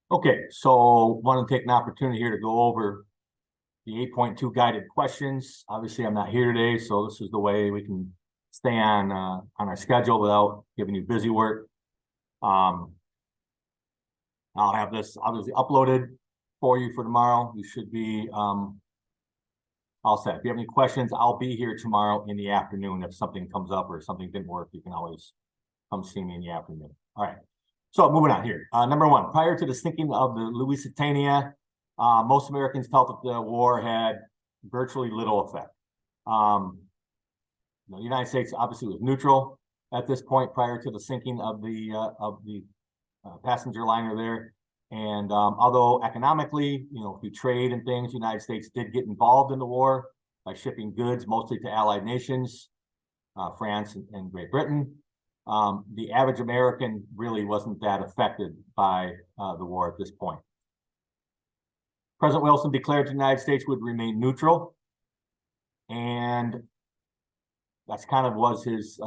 Okay, so want to take an opportunity here to go over the 8.2 guided questions. Obviously, I'm not here today, so this is the way we can stay on our schedule without giving you busy work. I'll have this obviously uploaded for you for tomorrow. You should be all set. If you have any questions, I'll be here tomorrow in the afternoon. If something comes up or something didn't work, you can always come see me in the afternoon. All right. So moving on here. Number one, prior to the sinking of the Lusitania, most Americans felt that the war had virtually little effect. The United States obviously was neutral at this point prior to the sinking of the passenger liner there. And although economically, through trade and things, the United States did get involved in the war by shipping goods mostly to allied nations, France and Great Britain. The average American really wasn't that affected by the war at this point. President Wilson declared the United States would remain neutral, and that's kind of was his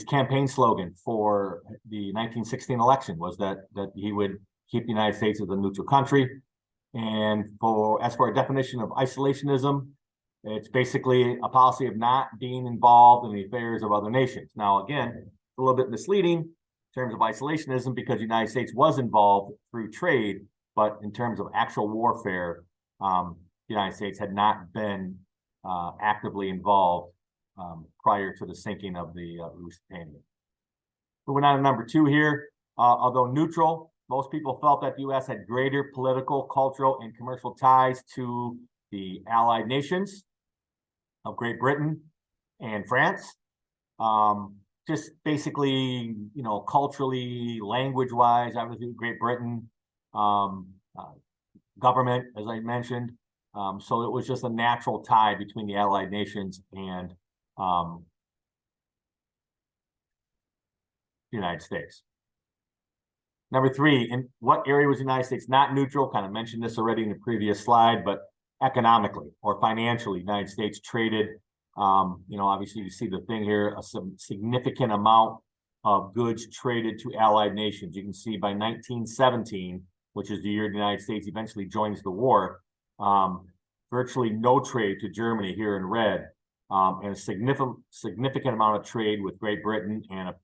campaign slogan for the 1916 election, was that he would keep the United States as a neutral country. And as for a definition of isolationism, it's basically a policy of not being involved in the affairs of other nations. Now, again, it's a little bit misleading in terms of isolationism because the United States was involved through trade, but in terms of actual warfare, the United States had not been actively involved prior to the sinking of the Lusitania. Moving on to number two here, although neutral, most people felt that the U.S. had greater political, cultural, and commercial ties to the allied nations of Great Britain and France. Just basically, culturally, language-wise, obviously Great Britain, government, as I mentioned. So it was just a natural tie between the allied nations and the United States. Number three, in what area was the United States not neutral? Kind of mentioned this already in the previous slide, but economically or financially, the United States traded, obviously you see the thing here, a significant amount of goods traded to allied nations. You can see by 1917, which is the year the United States eventually joins the war, virtually no trade to Germany here in red, and a significant amount of trade with Great Britain and a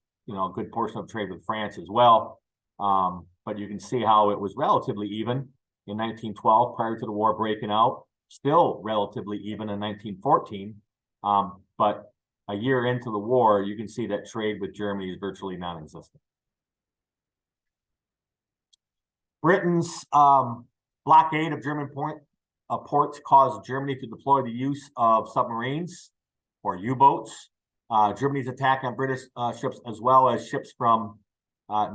good portion of trade with France as well. But you can see how it was relatively even in 1912 prior to the war breaking out, still relatively even in 1914. But a year into the war, you can see that trade with Germany is virtually non-existent. Britain's blockade of German ports caused Germany to deploy the use of submarines or U-boats. Germany's attack on British ships, as well as ships from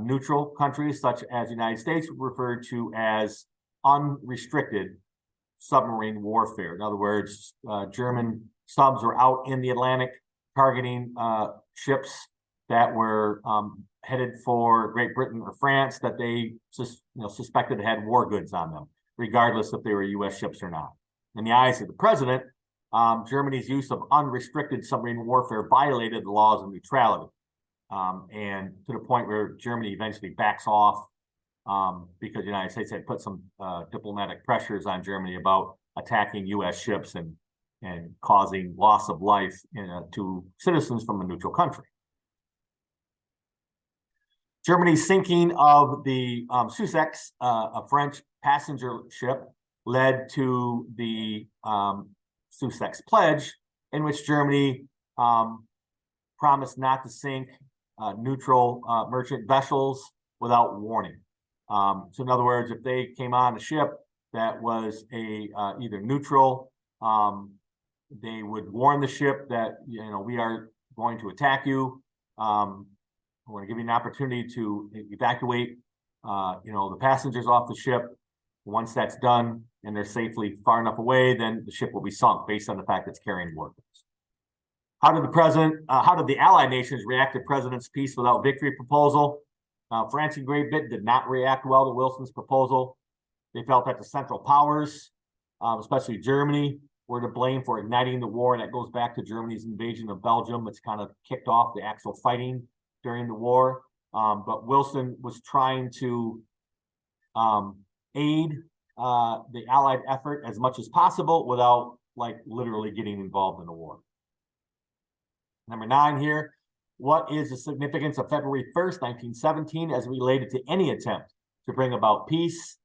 neutral countries such as the United States, referred to as unrestricted submarine warfare. In other words, German subs were out in the Atlantic targeting ships that were headed for Great Britain or France that they suspected had war goods on them, regardless if they were U.S. ships or not. In the eyes of the president, Germany's use of unrestricted submarine warfare violated the laws of neutrality, and to the point where Germany eventually backs off because the United States had put some diplomatic pressures on Germany about attacking U.S. ships and causing loss of life to citizens from a neutral country. Germany's sinking of the Sussex, a French passenger ship, led to the Sussex Pledge, in which Germany promised not to sink neutral merchant vessels without warning. So in other words, if they came on a ship that was either neutral, they would warn the ship that, we are going to attack you. We're going to give you an opportunity to evacuate, the passengers off the ship. Once that's done and they're safely far enough away, then the ship will be sunk based on the fact it's carrying war goods. How did the Allied nations react to the President's peace without victory proposal? France and Great Britain did not react well to Wilson's proposal. They felt that the Central Powers, especially Germany, were to blame for igniting the war, and that goes back to Germany's invasion of Belgium. It's kind of kicked off the actual fighting during the war. But Wilson was trying to aid the Allied effort as much as possible without like literally getting involved in the war. Number 9 here, what is the significance of February 1st, 1917 as related to any attempt to bring about peace?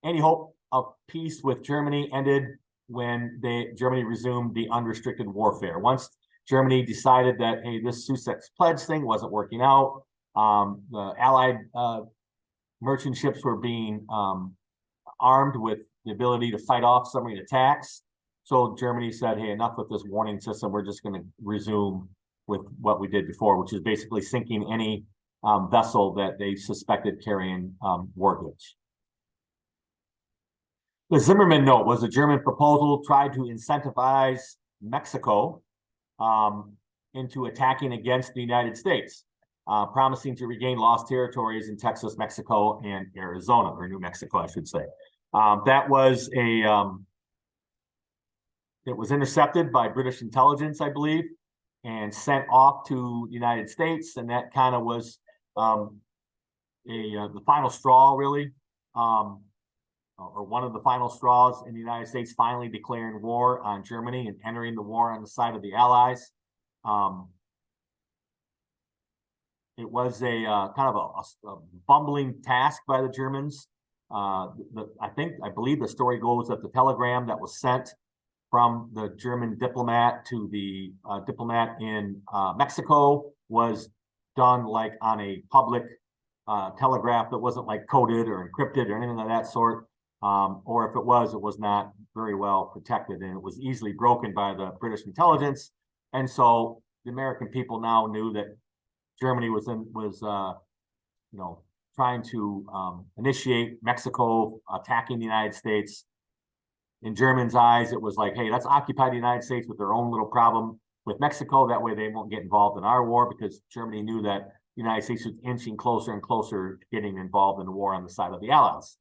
Any hope of peace with Germany ended when Germany resumed the unrestricted warfare. Once Germany decided that, hey, this Sussex Pledge thing wasn't working out, the Allied merchant ships were being armed with the ability to fight off submarine attacks. So Germany said, hey, enough with this warning system. We're just going to resume with what we did before, which is basically sinking any vessel that they suspected carrying war goods. The Zimmermann Note was a German proposal tried to incentivize Mexico into attacking against the United States, promising to regain lost territories in Texas, Mexico, and Arizona, or New Mexico, I should say. That was it was intercepted by British intelligence, I believe, and sent off to the United States, and that kind of was the final straw, really. Or one of the final straws in the United States finally declaring war on Germany and entering the war on the side of the Allies. It was a kind of a bumbling task by the Germans. I believe the story goes that the telegram that was sent from the German diplomat to the diplomat in Mexico was done like on a public telegraph that wasn't like coded or encrypted or anything of that sort. Or if it was not very well protected, and it was easily broken by the British intelligence. And so the American people now knew that Germany was trying to initiate Mexico attacking the United States. In Germans' eyes, it was like, hey, let's occupy the United States with their own little problem with Mexico. That way they won't get involved in our war, because Germany knew that the United States was inching closer and closer to getting involved in the war on the side of the Allies.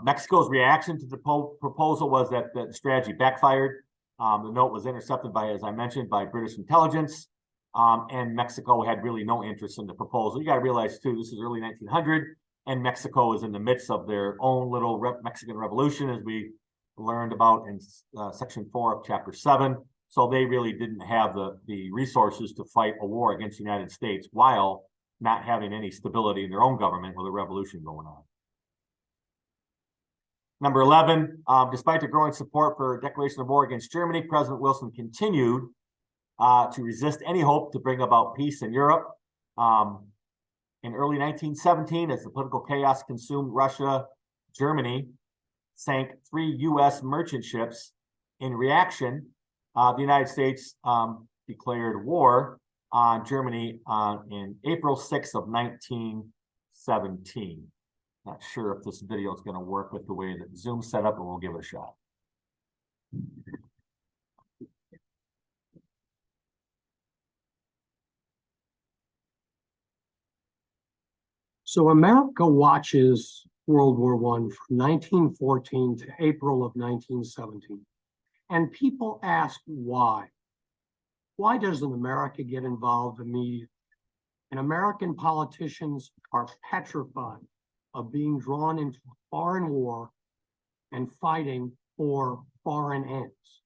Mexico's reaction to the proposal was that the strategy backfired. The note was intercepted by, as I mentioned, by British intelligence, and Mexico had really no interest in the proposal. You got to realize, too, this is early 1900, and Mexico is in the midst of their own little Mexican Revolution, as we learned about in Section 4 of Chapter 7. So they really didn't have the resources to fight a war against the United States while not having any stability in their own government with a revolution going on. Number 11, despite the growing support for a declaration of war against Germany, President Wilson continued to resist any hope to bring about peace in Europe. In early 1917, as the political chaos consumed Russia, Germany sank 3 U.S. merchant ships. In reaction, the United States declared war on Germany in April 6th of 1917. Not sure if this video is going to work with the way that Zoom's set up, but we'll give it a shot. So America watches World War I from 1914 to April of 1917. And people ask why. Why doesn't America get involved immediately? And American politicians are petrified of being drawn into a foreign war and fighting for foreign ends.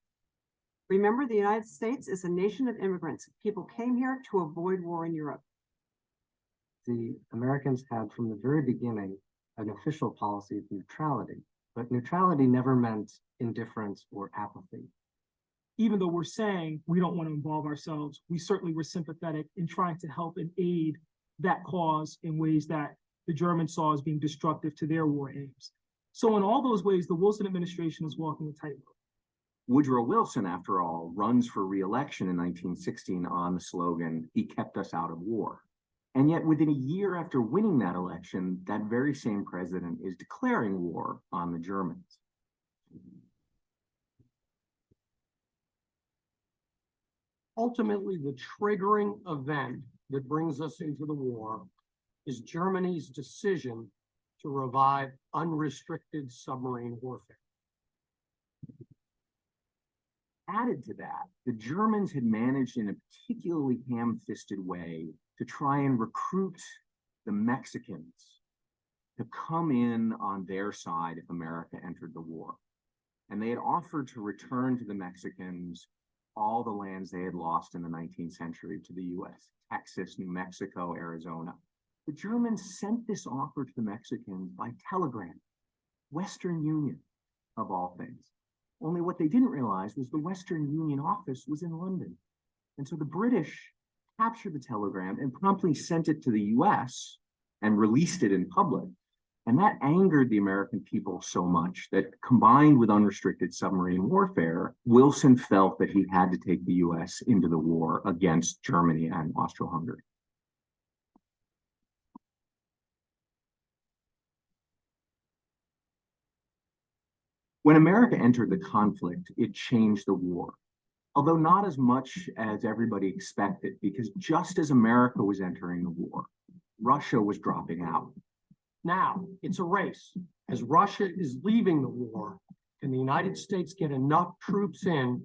Remember, the United States is a nation of immigrants. People came here to avoid war in Europe. The Americans had from the very beginning an official policy of neutrality, but neutrality never meant indifference or apathy. Even though we're saying we don't want to involve ourselves, we certainly were sympathetic in trying to help and aid that cause in ways that the Germans saw as being destructive to their war aims. So in all those ways, the Wilson administration is walking a tightrope. Woodrow Wilson, after all, runs for re-election in 1916 on the slogan, "He kept us out of war." And yet within a year after winning that election, that very same president is declaring war on the Germans. Ultimately, the triggering event that brings us into the war is Germany's decision to revive unrestricted submarine warfare. Added to that, the Germans had managed in a particularly ham-fisted way to try and recruit the Mexicans to come in on their side if America entered the war. And they had offered to return to the Mexicans all the lands they had lost in the 19th century to the US, Texas, New Mexico, Arizona. The Germans sent this offer to the Mexicans by telegram, Western Union of all things. Only what they didn't realize was the Western Union office was in London. And so the British captured the telegram and promptly sent it to the US and released it in public. And that angered the American people so much that, combined with unrestricted submarine warfare, Wilson felt that he had to take the US into the war against Germany and Austro-Hungary. When America entered the conflict, it changed the war, although not as much as everybody expected, because just as America was entering the war, Russia was dropping out. Now, it's a race. As Russia is leaving the war, can the United States get enough troops in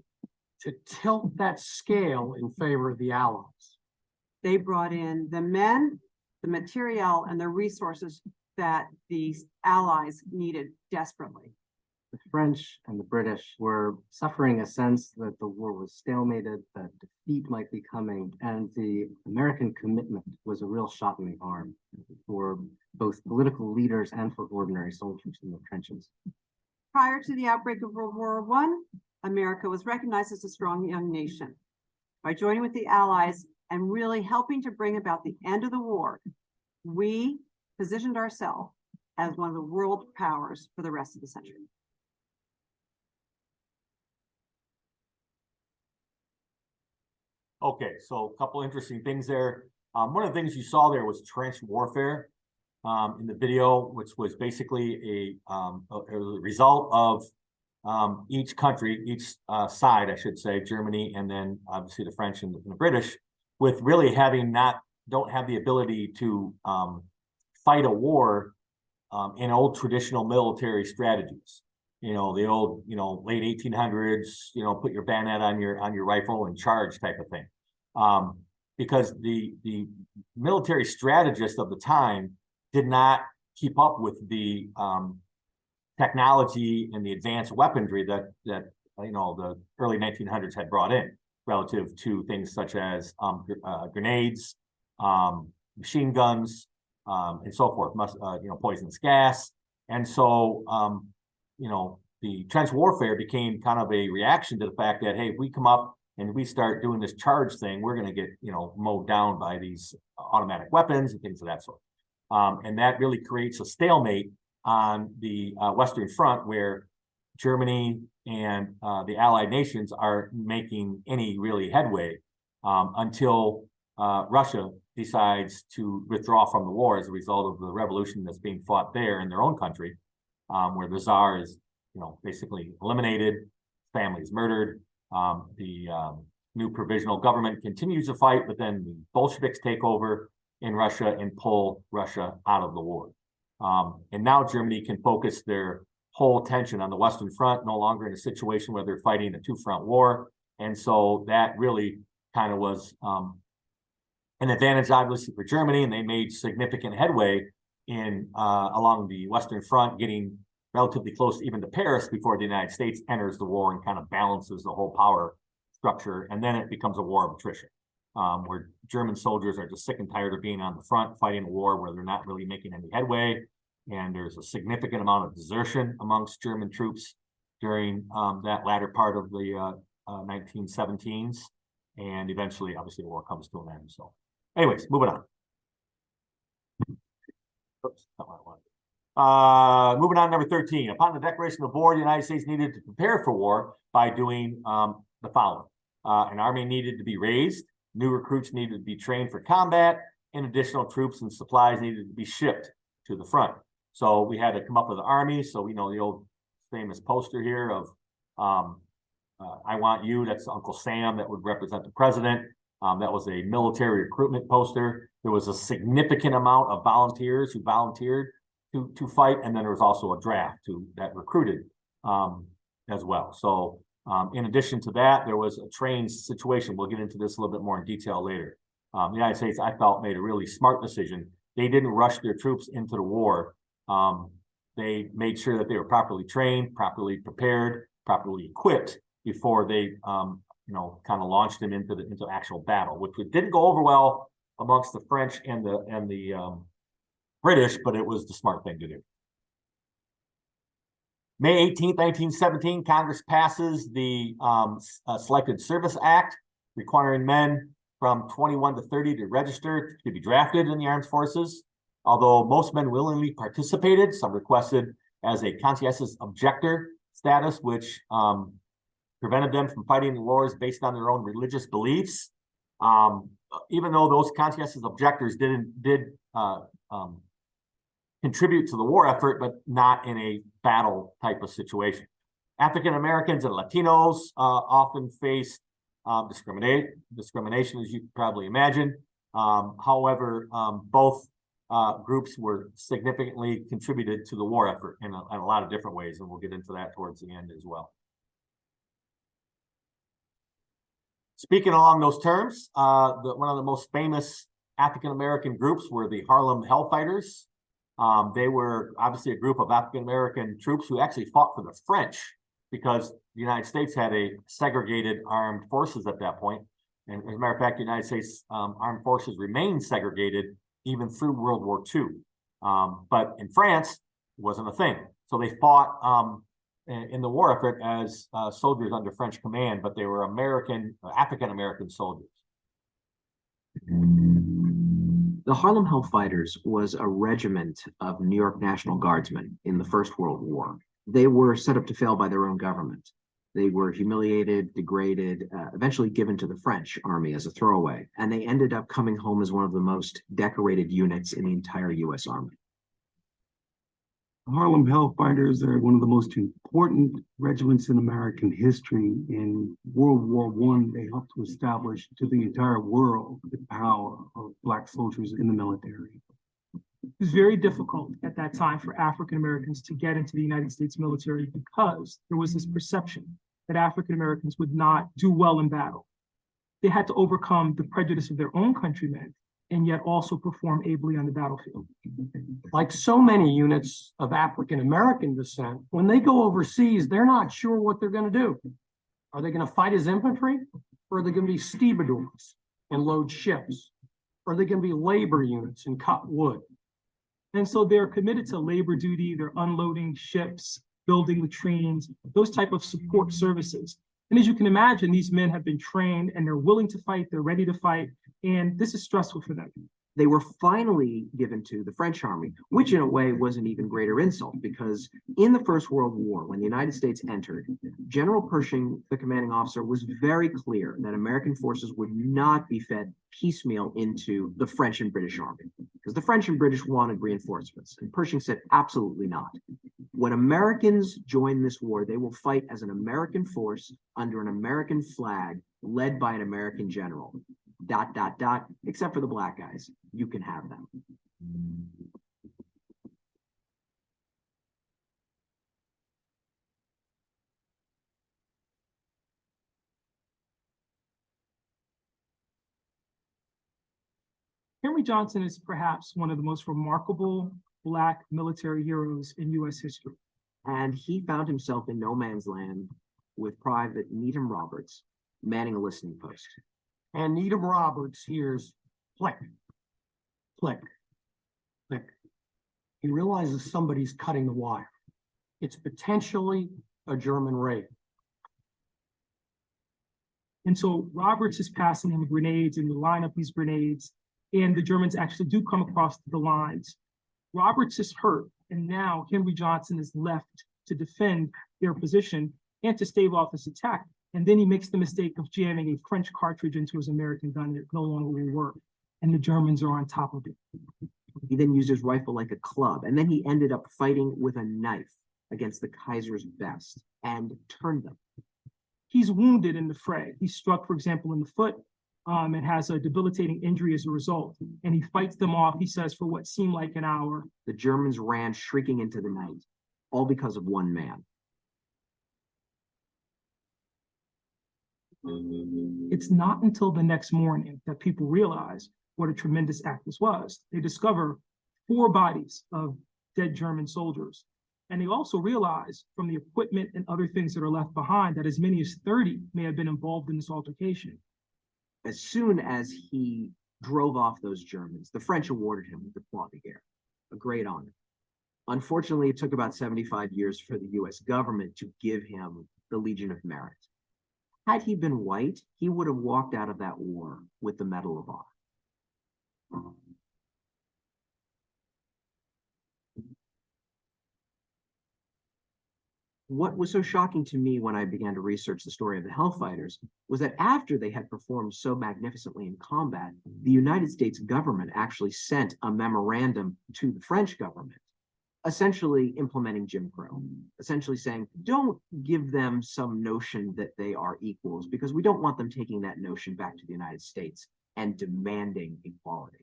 to tilt that scale in favor of the Allies? They brought in the men, the materiel, and the resources that the Allies needed desperately. The French and the British were suffering a sense that the war was stalemated, that defeat might be coming, and the American commitment was a real shot in the arm for both political leaders and for ordinary soldiers in the trenches. Prior to the outbreak of World War I, America was recognized as a strong young nation. By joining with the Allies and really helping to bring about the end of the war, we positioned ourselves as one of the world powers for the rest of the century. Okay, so a couple interesting things there. One of the things you saw there was trench warfare in the video, which was basically a result of each country, each side, I should say, Germany, and then obviously the French and the British, with really don't have the ability to fight a war in old traditional military strategies. You know, the old, late 1800s, put your bayonet on your rifle and charge type of thing. Because the military strategists of the time did not keep up with the technology and the advanced weaponry that the early 1900s had brought in relative to things such as grenades, machine guns, and so forth, poisonous gas. And so, the trench warfare became kind of a reaction to the fact that, hey, if we come up and we start doing this charge thing, we're going to get, mowed down by these automatic weapons and things of that sort. And that really creates a stalemate on the Western Front, where Germany and the Allied nations are making any really headway until Russia decides to withdraw from the war as a result of the revolution that's being fought there in their own country, where the Tsar is, basically eliminated, families murdered. The new provisional government continues to fight, but then the Bolsheviks take over in Russia and pull Russia out of the war. And now Germany can focus their whole attention on the Western Front, no longer in a situation where they're fighting a two-front war. And so that really kind of was an advantage, obviously, for Germany, and they made significant headway in along the Western Front, getting relatively close even to Paris before the United States enters the war and kind of balances the whole power structure. And then it becomes a war of attrition, where German soldiers are just sick and tired of being on the front fighting a war where they're not really making any headway. And there's a significant amount of desertion amongst German troops during that latter part of the 1917s. And eventually, obviously, the war comes to an end. So anyways, moving on. Oops, not what I wanted. Moving on, number 13. Upon the declaration of war, the United States needed to prepare for war by doing the following. An army needed to be raised, new recruits needed to be trained for combat, and additional troops and supplies needed to be shipped to the front. So we had to come up with an army. So we know the old famous poster here of I Want You, that's Uncle Sam, that would represent the president. That was a military recruitment poster. There was a significant amount of volunteers who volunteered to fight, and then there was also a draft that recruited as well. So in addition to that, there was a trained situation. We'll get into this a little bit more in detail later. The United States, I felt, made a really smart decision they didn't rush their troops into the war. They made sure that they were properly trained, properly prepared, properly equipped before they, kind of launched them into actual battle, which didn't go over well amongst the French and the British, but it was the smart thing to do. May 18th, 1917, Congress passes the Selected Service Act, requiring men from 21 to 30 to register to be drafted in the armed forces. Although most men willingly participated, some requested as a conscientious objector status, which prevented them from fighting the wars based on their own religious beliefs. Even though those conscientious objectors did contribute to the war effort, but not in a battle type of situation. African Americans and Latinos often faced discrimination, as you can probably imagine. However, both groups were significantly contributed to the war effort in a lot of different ways, and we'll get into that towards the end as well. Speaking along those terms, one of the most famous African-American groups were the Harlem Hellfighters. They were obviously a group of African-American troops who actually fought for the French because the United States had a segregated armed forces at that point. And as a matter of fact, the United States armed forces remained segregated even through World War II. But in France, it wasn't a thing. So they fought in the war effort as soldiers under French command, but they were African-American soldiers. The Harlem Hellfighters was a regiment of New York National Guardsmen in the First World War. They were set up to fail by their own government. They were humiliated, degraded, eventually given to the French army as a throwaway, and they ended up coming home as one of the most decorated units in the entire U.S. Army. Harlem Hellfighters are one of the most important regiments in American history. In World War I, they helped to establish to the entire world the power of Black soldiers in the military. It was very difficult at that time for African Americans to get into the United States military because there was this perception that African Americans would not do well in battle. They had to overcome the prejudice of their own countrymen and yet also perform ably on the battlefield. Like so many units of African American descent, when they go overseas, they're not sure what they're going to do. Are they going to fight as infantry? Or are they going to be stevedores and load ships? Or are they going to be labor units and cut wood? And so they're committed to labor duty, they're unloading ships, building latrines, those type of support services. And as you can imagine, these men have been trained and they're willing to fight, they're ready to fight, and this is stressful for them. They were finally given to the French army, which in a way was an even greater insult because in the First World War, when the United States entered, General Pershing, the commanding officer, was very clear that American forces would not be fed piecemeal into the French and British army because the French and British wanted reinforcements. And Pershing said, absolutely not. When Americans join this war, they will fight as an American force under an American flag led by an American general. ... except for the black guys. You can have them. Henry Johnson is perhaps one of the most remarkable Black military heroes in U.S. history. And he found himself in no man's land with Private Needham Roberts manning a listening post. And Needham Roberts hears click, click, click. He realizes somebody's cutting the wire. It's potentially a German raid. And so Roberts is passing him grenades and we line up these grenades and the Germans actually do come across the lines. Roberts is hurt and now Henry Johnson is left to defend their position and to stave off this attack. And then he makes the mistake of jamming a French cartridge into his American gun and it no longer will work. And the Germans are on top of it. He then used his rifle like a club, and then he ended up fighting with a knife against the Kaiser's best and turned them. He's wounded in the fray. He's struck, for example, in the foot and has a debilitating injury as a result. And he fights them off, he says, for what seemed like an hour. The Germans ran shrieking into the night, all because of one man. It's not until the next morning that people realize what a tremendous act this was. They discover 4 bodies of dead German soldiers. And they also realized from the equipment and other things that are left behind that as many as 30 may have been involved in this altercation. As soon as he drove off those Germans, the French awarded him the Croix de Guerre, a great honor. Unfortunately, it took about 75 years for the US government to give him the Legion of Merit. Had he been white, he would have walked out of that war with the Medal of Honor. What was so shocking to me when I began to research the story of the Hellfighters was that after they had performed so magnificently in combat, the United States government actually sent a memorandum to the French government, essentially implementing Jim Crow, essentially saying, don't give them some notion that they are equals, because we don't want them taking that notion back to the United States and demanding equality.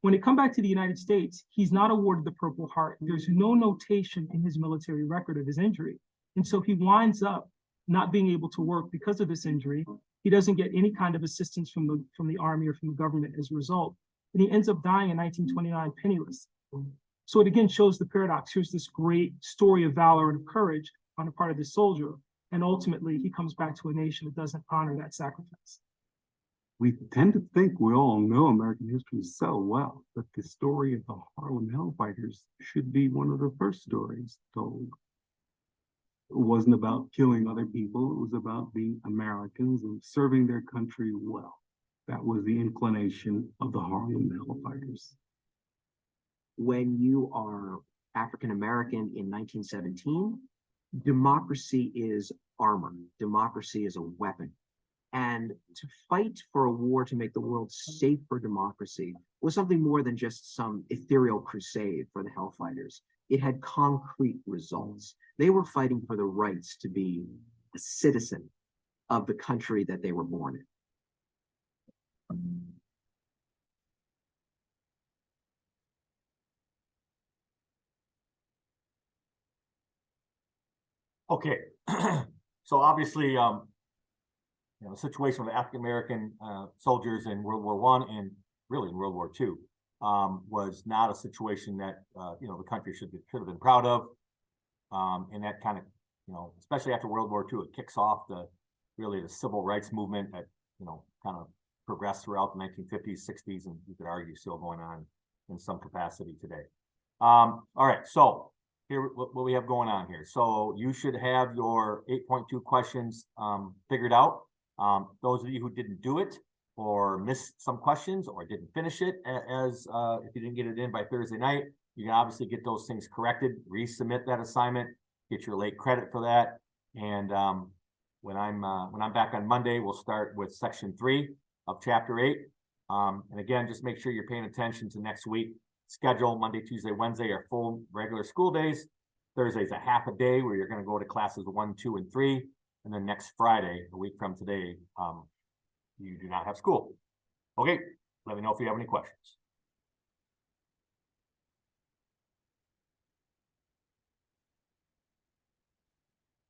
When it come back to the United States, he's not awarded the Purple Heart. There's no notation in his military record of his injury. And so he winds up not being able to work because of this injury. He doesn't get any kind of assistance from the army or from the government as a result. And he ends up dying in 1929 penniless. So it again shows the paradox. Here's this great story of valor and of courage on the part of this soldier. And ultimately, he comes back to a nation that doesn't honor that sacrifice. We tend to think we all know American history so well, but the story of the Harlem Hellfighters should be one of the first stories told. It wasn't about killing other people. It was about being Americans and serving their country well. That was the inclination of the Harlem Hellfighters. When you are African American in 1917, democracy is armor. Democracy is a weapon. And to fight for a war to make the world safe for democracy was something more than just some ethereal crusade for the Hellfighters. It had concrete results. They were fighting for the rights to be a citizen of the country that they were born in. Okay, so obviously, the situation with African American soldiers in World War I and really in World War II was not a situation that the country should have been proud of. And that kind of, especially after World War II, it kicks off the civil rights movement that kind of progressed throughout the 1950s, 60s, and you could argue still going on in some capacity today. All right, so here what we have going on here. So you should have your 8.2 questions figured out. Those of you who didn't do it or missed some questions or didn't finish it as if you didn't get it in by Thursday night, you can obviously get those things corrected, resubmit that assignment, get your late credit for that. And when I'm back on Monday, we'll start with section 3 of chapter 8. And again, just make sure you're paying attention to next week. Schedule Monday, Tuesday, Wednesday are full regular school days. Thursday's a half a day where you're going to go to classes 1, 2, and 3. And then next Friday, a week from today, you do not have school. Okay, let me know if you have any questions.